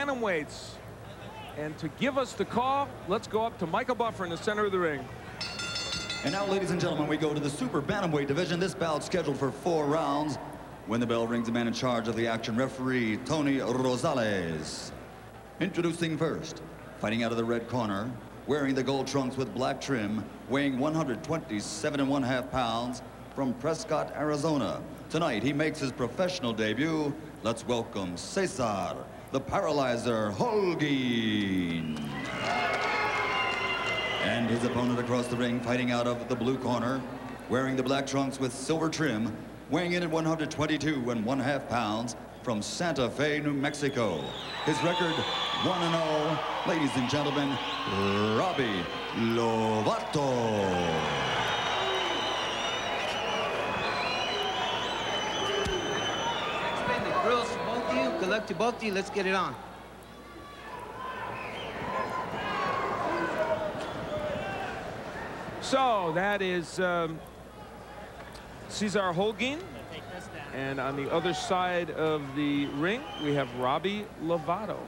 bantamweights. And to give us the call, let's go up to Michael Buffer in the center of the ring. And now, ladies and gentlemen, we go to the super bantamweight division. This bout scheduled for 4 rounds. When the bell rings, the man in charge of the action, referee Tony Rosales. Introducing first, fighting out of the red corner, wearing the gold trunks with black trim, weighing 127.5 pounds, from Prescott, Arizona. Tonight, he makes his professional debut. Let's welcome CESAR, the Paralyzer Holguin. And his opponent across the ring, fighting out of the blue corner, wearing the black trunks with silver trim, weighing in at 122.5 pounds, from Santa Fe, New Mexico. His record, 1-0. Ladies and gentlemen, Robbie Lovato. Explain the girls to both of you. Good luck to both of you. Let's get it on. So that is CESAR HOLGUIN. And on the other side of the ring, we have Robbie Lovato,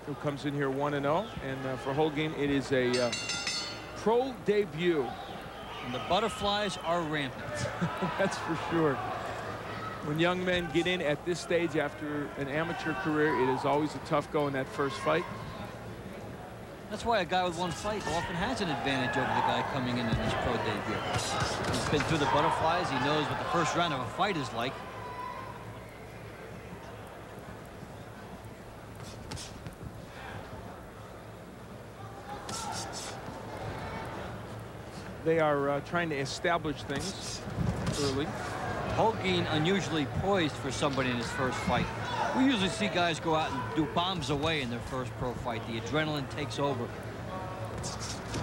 who comes in here 1-0. And for Holguin, it is a pro debut. And the butterflies are rampant. That's for sure. When young men get in at this stage after an amateur career, it is always a tough go in that first fight. That's why a guy with one fight often has an advantage over the guy coming in his pro debut. He's been through the butterflies. He knows what the first round of a fight is like. They are trying to establish things early. Holguin unusually poised for somebody in his first fight. We usually see guys go out and do bombs away in their first pro fight. The adrenaline takes over.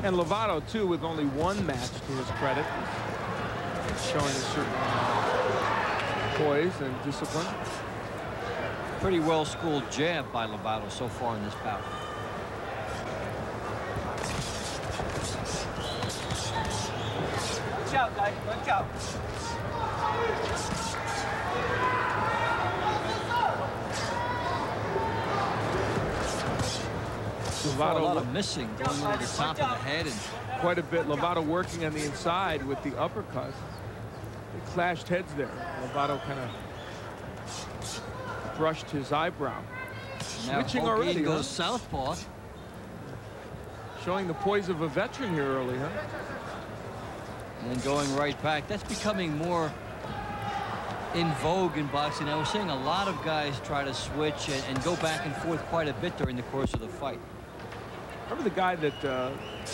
And Lovato, too, with only one match to his credit, showing a certain poise and discipline. Pretty well-schooled jab by Lovato so far in this bout. Watch out, guys. Watch out. Lovato, a lot of missing, going over the top of the head, and quite a bit. Lovato working on the inside with the uppercut. They clashed heads there. Lovato kind of brushed his eyebrow. Now Switching Holguin already, goes southpaw. Showing the poise of a veteran here early, huh? And then going right back. That's becoming more in vogue in boxing. I was saying a lot of guys try to switch and go back and forth quite a bit during the course of the fight. Remember the guy that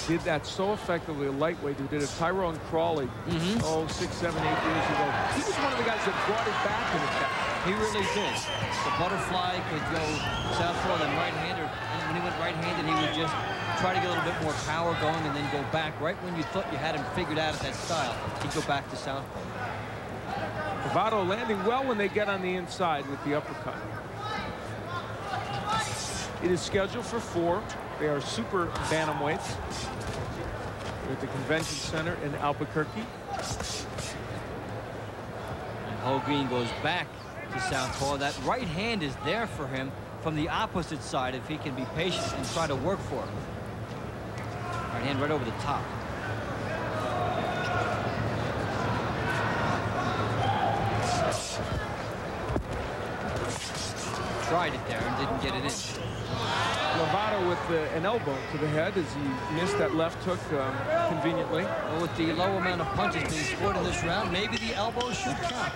did that so effectively, a lightweight who did it, Tyrone Crawley, 6, 7, 8 years ago. He was one of the guys that brought it back in attack. He really did. The butterfly could go southpaw, then right-hander. And when he went right-handed, he would just try to get a little bit more power going and then go back. Right when you thought you had him figured out at that style, he'd go back to southpaw. Lovato landing well when they get on the inside with the uppercut. It is scheduled for 4. They are super bantamweights at the Convention Center in Albuquerque. And Holguin goes back to southpaw. That right hand is there for him from the opposite side if he can be patient and try to work for it. Right hand right over the top. Tried it there and didn't get it in. Lovato with an elbow to the head as he missed that left hook conveniently. Well, with the low amount of punches being scored in this round, maybe the elbow should count.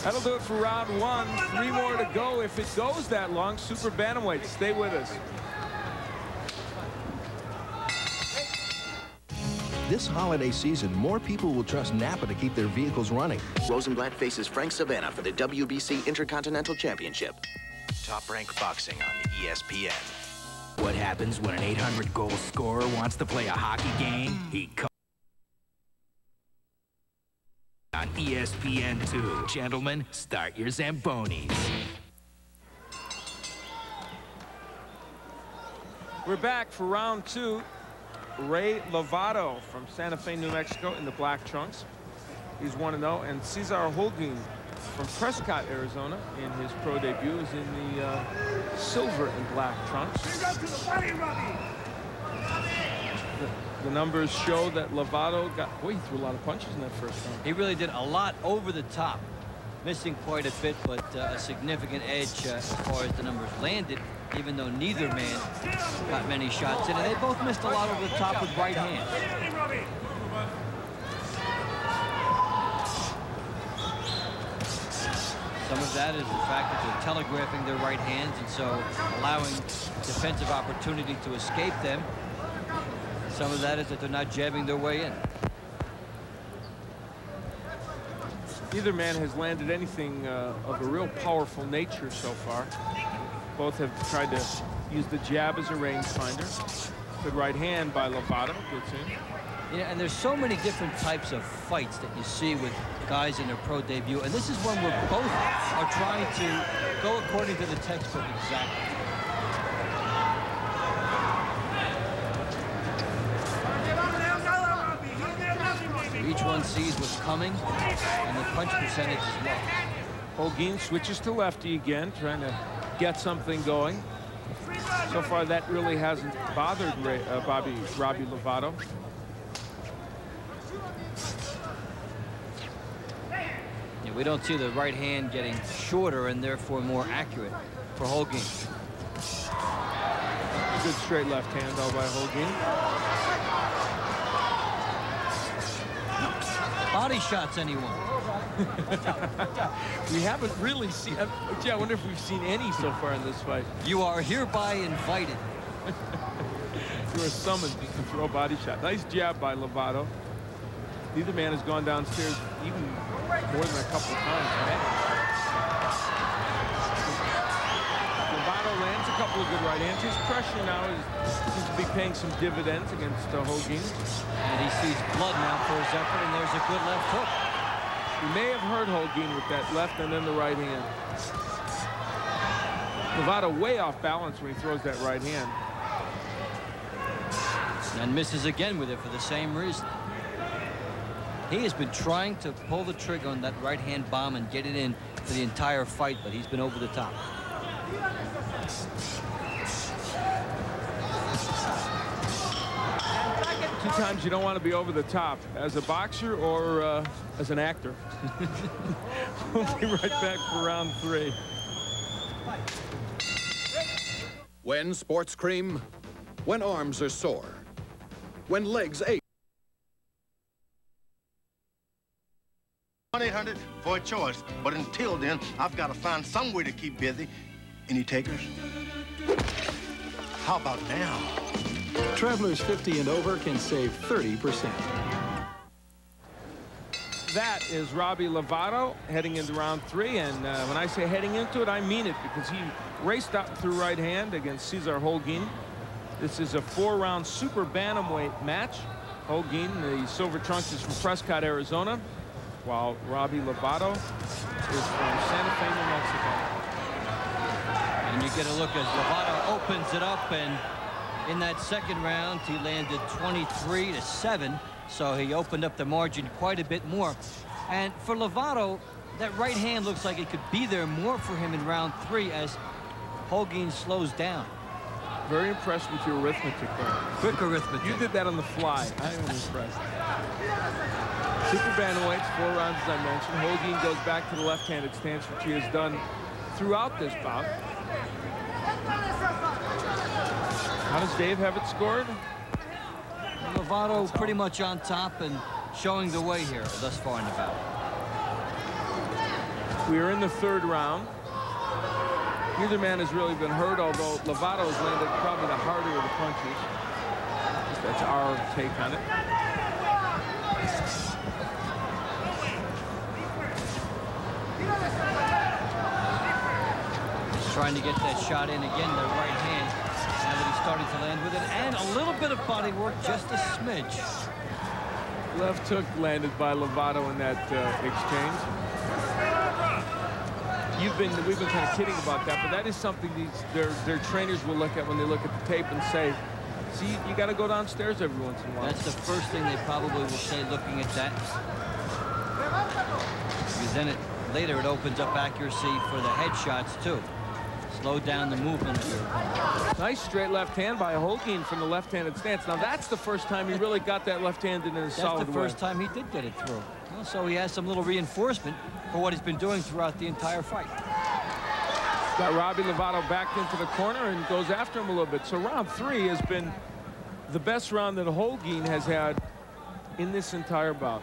That'll do it for round 1. 3 more to go if it goes that long. Super bantamweight. Stay with us. This holiday season, more people will trust Napa to keep their vehicles running. Rosenblatt faces Frank Savannah for the WBC Intercontinental Championship. Top-ranked boxing on ESPN. What happens when an 800-goal scorer wants to play a hockey game? He comes on ESPN2. Gentlemen, start your Zambonis. We're back for round 2. Ray Lovato from Santa Fe, New Mexico in the black trunks. He's 1-0. And CESAR HOLGUIN from Prescott, Arizona, in his pro debut, is in the silver and black trunks. The numbers show that Lovato got, boy, he threw a lot of punches in that first round. He really did a lot over the top, missing quite a bit, but a significant edge as far as the numbers landed, even though neither man got many shots in. And they both missed a lot over the top with right hands. Some of that is the fact that they're telegraphing their right hands and so allowing defensive opportunity to escape them. Some of that is that they're not jabbing their way in. Neither man has landed anything of a real powerful nature so far. Both have tried to use the jab as a rangefinder. Good right hand by Lovato. Gets in. Yeah, and there's so many different types of fights that you see with guys in their pro debut, and this is one where both are trying to go according to the textbook exactly. Each one sees what's coming, and the punch percentage is low. Holguin switches to lefty again, trying to get something going. So far, that really hasn't bothered Robbie Lovato. Yeah, we don't see the right hand getting shorter and therefore more accurate for Holguin. Good straight left hand, though, by Holguin. Body shots, anyone? We haven't really seen. Gee, I wonder if we've seen any so far in this fight. You are hereby invited. You are summoned to throw a body shot. Nice jab by Lovato. Neither man has gone downstairs even more than a couple of times. Lovato lands a couple of good right hands. His pressure now seems to be paying some dividends against Holguin. And he sees blood now for his effort, and there's a good left hook. He may have hurt Holguin with that left and then the right hand. Lovato way off balance when he throws that right hand. And misses again with it for the same reason. He has been trying to pull the trigger on that right hand bomb and get it in for the entire fight, but he's been over the top. Two times you don't want to be over the top, as a boxer or as an actor. We'll be right back for round 3. When sports cream, when arms are sore, when legs ache. 1-800 for a choice, but until then, I've got to find some way to keep busy. Any takers? How about now? Travelers 50 and over can save 30%. That is Robbie Lovato heading into round 3, and when I say heading into it, I mean it, because he raced out through right hand against CESAR HOLGUIN. This is a 4-round super bantamweight match. Holguin, the silver trunks, is from Prescott, Arizona, while Robbie Lovato is from Santa Fe, New Mexico. And you get a look as Lovato opens it up, and in that second round, he landed 23-7, so he opened up the margin quite a bit more. And for Lovato, that right hand looks like it could be there more for him in round 3 as Holguin slows down. Very impressed with your arithmetic there. Quick arithmetic. You did that on the fly. I am impressed. Super bantamweights, 4 rounds as I mentioned. Holguin goes back to the left-handed stance, which he has done throughout this bout. How does Dave have it scored? Lovato pretty much on top and showing the way here thus far in the bout. We are in the 3rd round. Neither man has really been hurt, although Lovato has landed probably the harder of the punches. That's our take on it. He's trying to get that shot in again, the right hand. Now that he's starting to land with it, and a little bit of body work, just a smidge. Left hook landed by Lovato in that exchange. We've been kind of kidding about that, but that is something their trainers will look at when they look at the tape and say, see, you got to go downstairs every once in a while. That's the first thing they probably will say looking at that. Because then it Later, it opens up accuracy for the headshots, too. Slow down the movement of your opponent. Nice straight left hand by Holguin from the left-handed stance. Now, that's the first time he really got that left hand in a solid way. That's the first time he did get it through. Well, so he has some little reinforcement for what he's been doing throughout the entire fight. Got Robbie Lovato backed into the corner and goes after him a little bit. So round 3 has been the best round that Holguin has had in this entire bout.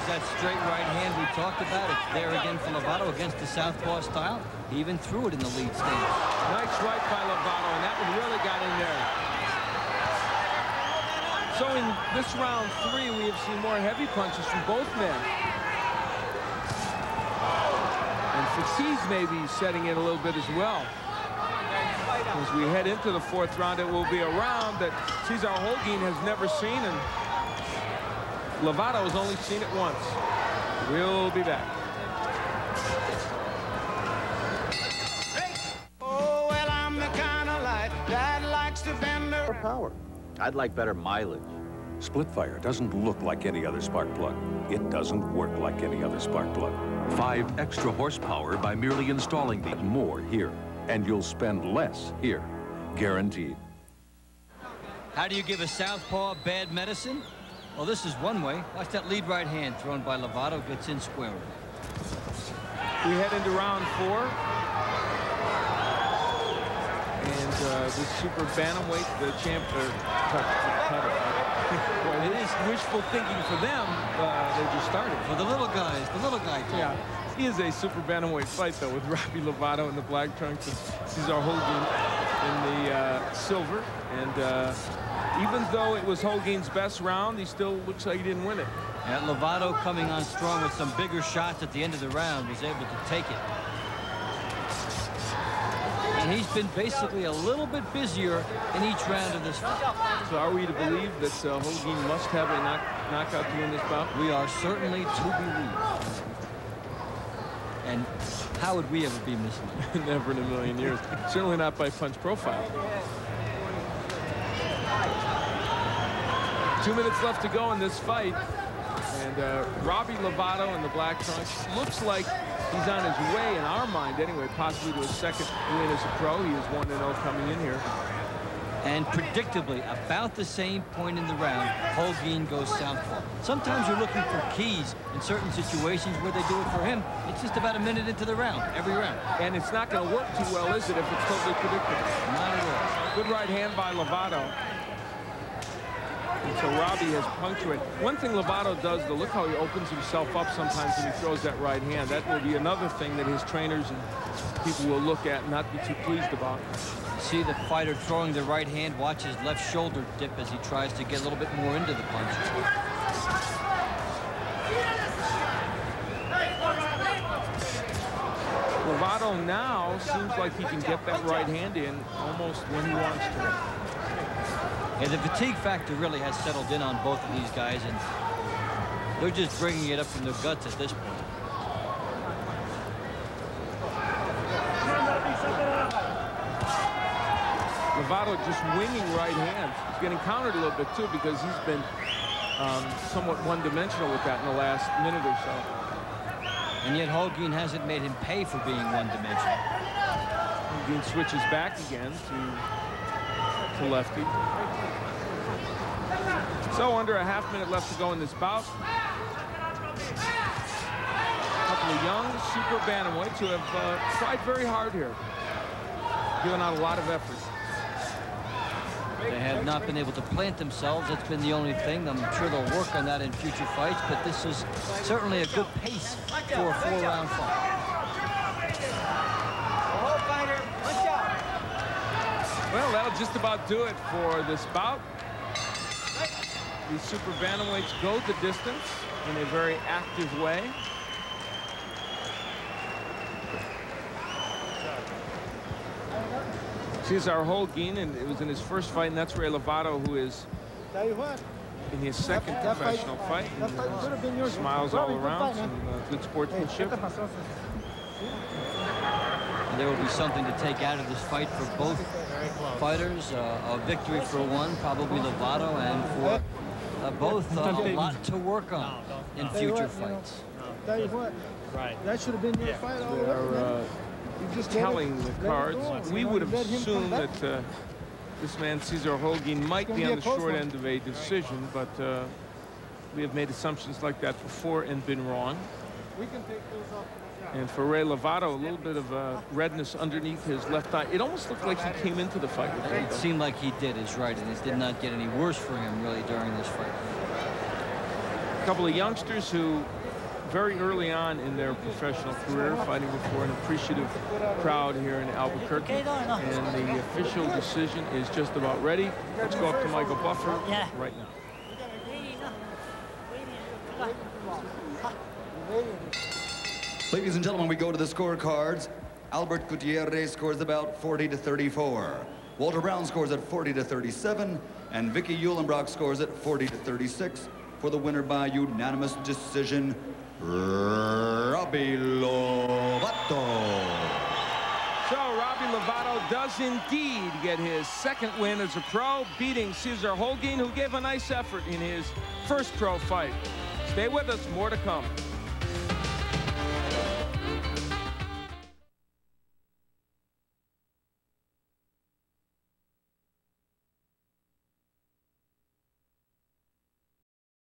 That straight right hand we talked about. It's there again for Lovato against the southpaw style. He even threw it in the lead stance. Nice right by Lovato, and that one really got in there. So in this round 3, we have seen more heavy punches from both men. And fatigue may be setting in a little bit as well. As we head into the 4th round, it will be a round that CESAR HOLGUIN has never seen, and Lovato has only seen it once. We'll be back. Oh, well, I'm the kind of light that likes to bend the power. I'd like better mileage. Splitfire doesn't look like any other spark plug. It doesn't work like any other spark plug. 5 extra horsepower by merely installing the more here. And you'll spend less here. Guaranteed. How do you give a southpaw bad medicine? Well, this is one way. Watch that lead right hand thrown by Lovato, gets in square. We head into round 4. And the super bantamweight, the champ, well, it is wishful thinking for them. They just started. For the little guys, the little guy. Yeah. He is a super bantamweight fight, though, with Robbie Lovato in the black trunks and CESAR HOLGUIN in the silver. And even though it was Holguin's best round, he still looks like he didn't win it. And Lovato coming on strong with some bigger shots at the end of the round, was able to take it. And he's been basically a little bit busier in each round of this fight. So are we to believe that Holguin must have a knockout to win this bout? We are certainly to believe. And how would we ever be missing it? Never in a million years. Certainly not by punch profile. 2 minutes left to go in this fight. And Robbie Lovato in the black trunks looks like he's on his way, in our mind anyway, possibly to his 2nd win as a pro. He is 1-0 coming in here. And predictably, about the same point in the round, Holguin goes southpaw. Sometimes you're looking for keys in certain situations where they do it for him. It's just about a minute into the round, every round. And it's not going to work too well, is it, if it's totally predictable? Not at all. Good right hand by Lovato. And so Robbie has punctuated. One thing Lovato does, though, look how he opens himself up sometimes when he throws that right hand. That will be another thing that his trainers and people will look at and not be too pleased about. See the fighter throwing the right hand, watch his left shoulder dip as he tries to get a little bit more into the punch. Lovato now seems like he can get that right hand in almost when he wants to. Yeah, the fatigue factor really has settled in on both of these guys, and they're just bringing it up from their guts at this point. Lovato just winging right hand. He's getting countered a little bit, too, because he's been somewhat one-dimensional with that in the last minute or so. And yet Holguin hasn't made him pay for being one-dimensional. Holguin switches back again to lefty. So under a half-minute left to go in this bout. A couple of young super bantamweights who have tried very hard here, given out a lot of effort. They have not been able to plant themselves. That's been the only thing. I'm sure they'll work on that in future fights, but this is certainly a good pace for a 4-round fight. Well, that'll just about do it for this bout. These super bantamweights go the distance in a very active way. CESAR HOLGUIN, and it was in his first fight, and that's Ray Lovato, who is in his 2nd professional fight. And, smiles all around, some good sportsmanship. And there will be something to take out of this fight for both fighters. A victory for one, probably Lovato, and for both a lot to work on in future fights. Tell you what, that should have been your fight all the way. Just telling the cards. We would have assumed that this man, CESAR HOLGUIN, might be on the short end of a decision, but we have made assumptions like that before and been wrong. We can take those off. And for Ray Lovato, a little bit of redness underneath his left eye. It almost looked like he came into the fight with it. It seemed like he did, is right, and it did not get any worse for him, really, during this fight. A couple of youngsters who, very early on in their professional career, fighting before an appreciative crowd here in Albuquerque. And the official decision is just about ready. Let's go up to Michael Buffer right now. Ladies and gentlemen, we go to the scorecards. Albert Gutierrez scores the bout 40-34. Walter Brown scores at 40-37, and Vicky Eulenbrock scores at 40-36 for the winner by unanimous decision, Robbie Lovato. So Robbie Lovato does indeed get his second win as a pro, beating CESAR HOLGUIN, who gave a nice effort in his first pro fight. Stay with us, more to come.